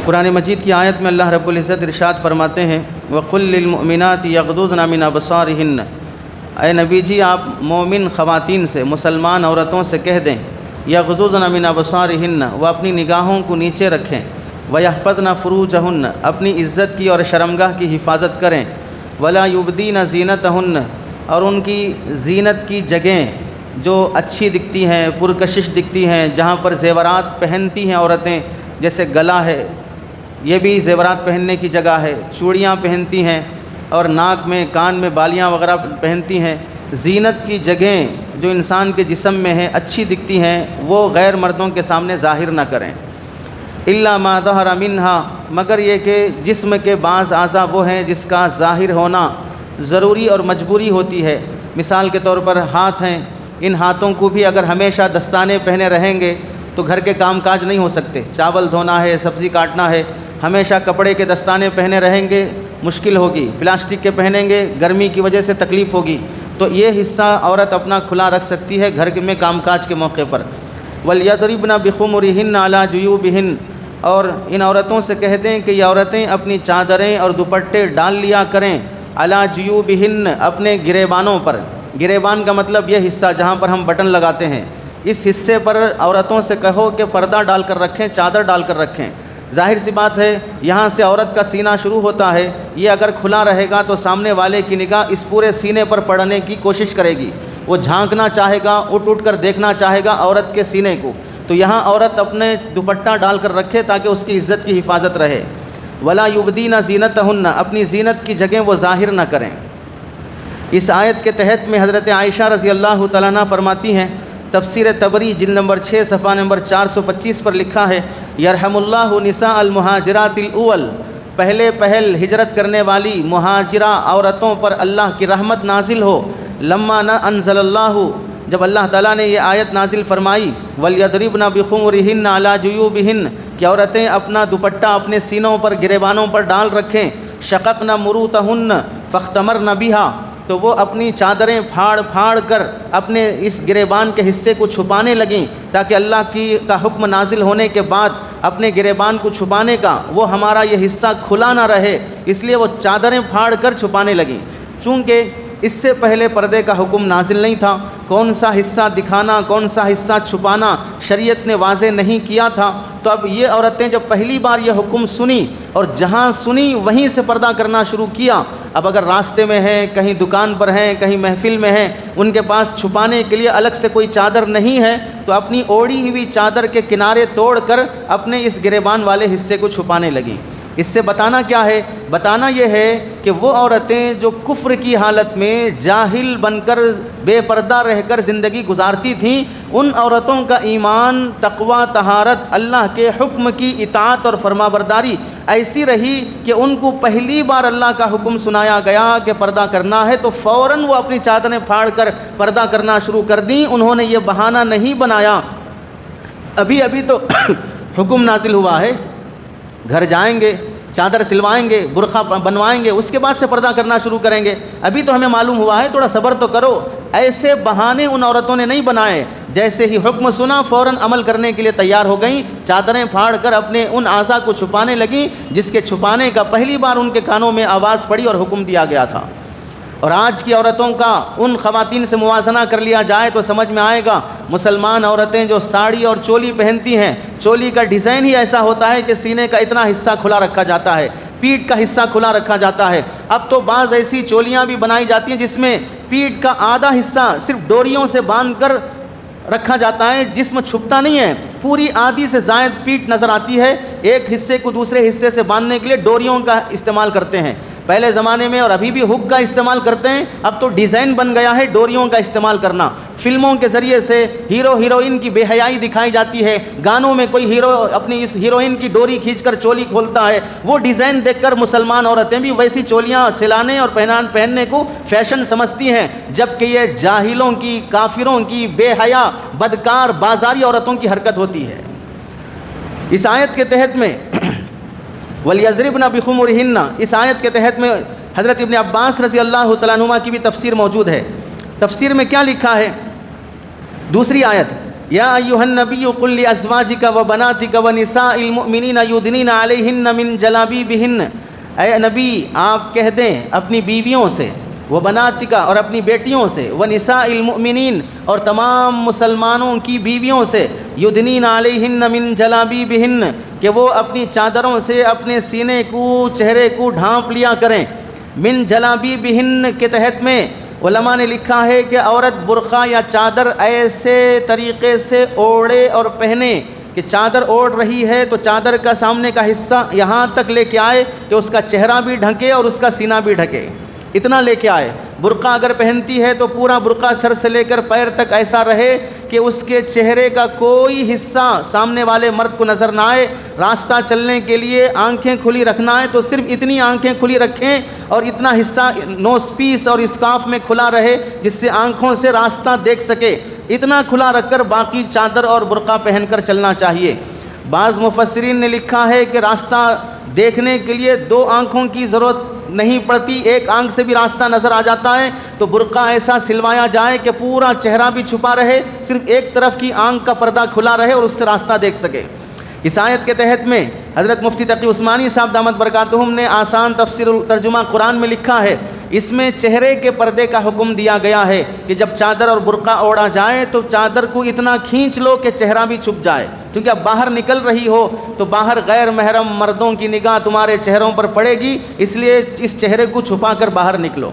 قرآن مجید کی آیت میں اللہ رب العزت ارشاد فرماتے ہیں وَقُلْ لِلْمُؤْمِنَاتِ يَغْضُضْنَ مِنْ أَبْصَارِهِنَّ، اے نبی جی آپ مومن خواتین سے، مسلمان عورتوں سے کہہ دیں یغضضن من ابصارہن، وہ اپنی نگاہوں کو نیچے رکھیں، ویحفظن فروجہن، اپنی عزت کی اور شرمگاہ کی حفاظت کریں، ولا یبدین زینتہن، اور ان کی زینت کی جگہیں جو اچھی دکھتی ہیں، پرکشش دکھتی ہیں، جہاں پر زیورات پہنتی ہیں عورتیں، جیسے گلا ہے یہ بھی زیورات پہننے کی جگہ ہے، چوڑیاں پہنتی ہیں اور ناک میں کان میں بالیاں وغیرہ پہنتی ہیں، زینت کی جگہیں جو انسان کے جسم میں ہیں اچھی دکھتی ہیں وہ غیر مردوں کے سامنے ظاہر نہ کریں، الا ما ظہر منہا، مگر یہ کہ جسم کے بعض اعضاء وہ ہیں جس کا ظاہر ہونا ضروری اور مجبوری ہوتی ہے، مثال کے طور پر ہاتھ ہیں، ان ہاتھوں کو بھی اگر ہمیشہ دستانے پہنے رہیں گے تو گھر کے کام کاج نہیں ہو سکتے، چاول دھونا ہے، سبزی کاٹنا ہے، ہمیشہ کپڑے کے دستانے پہنے رہیں گے مشکل ہوگی، پلاسٹک کے پہنیں گے گرمی کی وجہ سے تکلیف ہوگی، تو یہ حصہ عورت اپنا کھلا رکھ سکتی ہے گھر میں کام کاج کے موقع پر۔ وَلْيَضْرِبْنَ بِخُمُرِهِنَّ عَلَى جُيُوبِهِنَّ، اور ان عورتوں سے کہہ دیں کہ یہ عورتیں اپنی چادریں اور دوپٹے ڈال لیا کریں، عَلَى جُيُوبِهِنَّ، اپنے گریبانوں پر۔ گریبان کا مطلب یہ حصہ جہاں پر ہم بٹن لگاتے ہیں، اس حصے پر عورتوں سے کہو کہ پردہ ڈال کر رکھیں، چادر ڈال کر رکھیں۔ ظاہر سی بات ہے یہاں سے عورت کا سینہ شروع ہوتا ہے، یہ اگر کھلا رہے گا تو سامنے والے کی نگاہ اس پورے سینے پر پڑنے کی کوشش کرے گی، وہ جھانکنا چاہے گا، اٹھ کر دیکھنا چاہے گا عورت کے سینے کو، تو یہاں عورت اپنے دوپٹہ ڈال کر رکھے تاکہ اس کی عزت کی حفاظت رہے۔ ولا یبدین زینتہن، اپنی زینت کی جگہ وہ ظاہر نہ کریں۔ اس آیت کے تحت میں حضرت عائشہ رضی اللہ تعالیٰ عنہ فرماتی ہیں، تفسیر طبری جلد نمبر 6 صفحہ نمبر 425 پر لکھا ہے، یرحم اللہ نساء المہاجرات الاول، پہل ہجرت کرنے والی مہاجرہ عورتوں پر اللہ کی رحمت نازل ہو، لما انزل اللہ، جب اللہ تعالیٰ نے یہ آیت نازل فرمائی، وَلْيَضْرِبْنَ بِخُمُرِهِنَّ عَلَى جُيُوبِهِنَّ، کہ عورتیں اپنا دوپٹہ اپنے سینوں پر گریبانوں پر ڈال رکھیں، شققن مروتہن فاختمرن بها، تو وہ اپنی چادریں پھاڑ کر اپنے اس گریبان کے حصے کو چھپانے لگیں، تاکہ اللہ کا حکم نازل ہونے کے بعد اپنے گریبان کو چھپانے کا وہ ہمارا یہ حصہ کھلا نہ رہے، اس لیے وہ چادریں پھاڑ کر چھپانے لگیں۔ چونکہ اس سے پہلے پردے کا حکم نازل نہیں تھا، کون سا حصہ دکھانا کون سا حصہ چھپانا شریعت نے واضح نہیں کیا تھا، تو اب یہ عورتیں جب پہلی بار یہ حکم سنی اور جہاں سنی وہیں سے پردہ کرنا شروع کیا، اب اگر راستے میں ہیں، کہیں دکان پر ہیں، کہیں محفل میں ہیں، ان کے پاس چھپانے کے لیے الگ سے کوئی چادر نہیں ہے، تو اپنی اوڑھی ہوئی چادر کے کنارے توڑ کر اپنے اس گریبان والے حصے کو چھپانے لگیں۔ اس سے بتانا کیا ہے؟ بتانا یہ ہے کہ وہ عورتیں جو کفر کی حالت میں جاہل بن کر بے پردہ رہ کر زندگی گزارتی تھیں، ان عورتوں کا ایمان، تقوی، طہارت، اللہ کے حکم کی اطاعت اور فرمانبرداری ایسی رہی کہ ان کو پہلی بار اللہ کا حکم سنایا گیا کہ پردہ کرنا ہے تو فوراً وہ اپنی چادریں پھاڑ کر پردہ کرنا شروع کر دیں۔ انہوں نے یہ بہانہ نہیں بنایا ابھی تو حکم نازل ہوا ہے، گھر جائیں گے، چادر سلوائیں گے، برقع بنوائیں گے، اس کے بعد سے پردہ کرنا شروع کریں گے، ابھی تو ہمیں معلوم ہوا ہے، تھوڑا صبر تو کرو۔ ایسے بہانے ان عورتوں نے نہیں بنائے، جیسے ہی حکم سنا فوراً عمل کرنے کے لیے تیار ہو گئیں، چادریں پھاڑ کر اپنے ان اعضاء کو چھپانے لگیں جس کے چھپانے کا پہلی بار ان کے کانوں میں آواز پڑی اور حکم دیا گیا تھا۔ اور آج کی عورتوں کا ان خواتین سے موازنہ کر لیا جائے تو سمجھ میں آئے گا، مسلمان عورتیں جو ساڑی اور چولی پہنتی ہیں، چولی کا ڈیزائن ہی ایسا ہوتا ہے کہ سینے کا اتنا حصہ کھلا رکھا جاتا ہے، پیٹھ کا حصہ کھلا رکھا جاتا ہے۔ اب تو بعض ایسی چولیاں بھی بنائی جاتی ہیں جس میں پیٹھ کا آدھا حصہ صرف ڈوریوں سے باندھ کر رکھا جاتا ہے، جسم چھپتا نہیں ہے، پوری آدھی سے زائد پیٹھ نظر آتی ہے، ایک حصے کو دوسرے حصے سے باندھنے کے لیے ڈوریوں کا استعمال کرتے ہیں۔ پہلے زمانے میں اور ابھی بھی ہک کا استعمال کرتے ہیں، اب تو ڈیزائن بن گیا ہے ڈوریوں کا استعمال کرنا۔ فلموں کے ذریعے سے ہیرو ہیروئن کی بے حیائی دکھائی جاتی ہے، گانوں میں کوئی ہیرو اپنی اس ہیروئن کی ڈوری کھینچ کر چولی کھولتا ہے، وہ ڈیزائن دیکھ کر مسلمان عورتیں بھی ویسی چولیاں سلانے اور پہننے کو فیشن سمجھتی ہیں، جبکہ یہ جاہلوں کی، کافروں کی، بے حیا، بدکار، بازاری عورتوں کی حرکت ہوتی ہے۔ اس آیت کے تحت میں وَلْيَضْرِبْنَ بِخُمُرِهِنَّ، اس آیت کے تحت میں حضرت ابن عباس رضی اللہ تعالیٰ عنہما کی بھی تفسیر موجود ہے۔ تفسیر میں کیا لکھا ہے؟ دوسری آیت یا ایھا النبی قل لازواجک وبناتک ونساء المؤمنین یدنین علیہن من جلابیبہن، اے نبی آپ کہہ دیں اپنی بیویوں سے، وبناتک اور اپنی بیٹیوں سے، ونساء المؤمنین اور تمام مسلمانوں کی بیویوں سے، یدنین علیہن من جلابیبہن کہ وہ اپنی چادروں سے اپنے سینے کو چہرے کو ڈھانپ لیا کریں۔ من جلابیبہن کے تحت میں علماء نے لکھا ہے کہ عورت برقع یا چادر ایسے طریقے سے اوڑھے اور پہنے کہ چادر اوڑھ رہی ہے تو چادر کا سامنے کا حصہ یہاں تک لے کے آئے کہ اس کا چہرہ بھی ڈھکے اور اس کا سینہ بھی ڈھکے، اتنا لے کے آئے۔ برقع اگر پہنتی ہے تو پورا برقع سر سے لے کر پیر تک ایسا رہے کہ اس کے چہرے کا کوئی حصہ سامنے والے مرد کو نظر نہ آئے۔ راستہ چلنے کے لیے آنکھیں کھلی رکھنا ہے تو صرف اتنی آنکھیں کھلی رکھیں اور اتنا حصہ نوز پیس اور اسکارف میں کھلا رہے جس سے آنکھوں سے راستہ دیکھ سکے، اتنا کھلا رکھ کر باقی چادر اور برقع پہن کر چلنا چاہیے۔ بعض مفسرین نے لکھا ہے کہ راستہ دیکھنے کے لیے دو آنکھوں کی ضرورت نہیں پڑتی، ایک آنکھ سے بھی راستہ نظر آ جاتا ہے، تو برقع ایسا سلوایا جائے کہ پورا چہرہ بھی چھپا رہے، صرف ایک طرف کی آنکھ کا پردہ کھلا رہے اور اس سے راستہ دیکھ سکے۔ اس آیت کے تحت میں حضرت مفتی تقی عثمانی صاحب دامت برکاتہم نے آسان تفسیر ترجمہ قرآن میں لکھا ہے، اس میں چہرے کے پردے کا حکم دیا گیا ہے کہ جب چادر اور برقع اوڑھا جائے تو چادر کو اتنا کھینچ لو کہ چہرہ بھی چھپ جائے، کیونکہ اب باہر نکل رہی ہو تو باہر غیر محرم مردوں کی نگاہ تمہارے چہروں پر پڑے گی، اس لیے اس چہرے کو چھپا کر باہر نکلو۔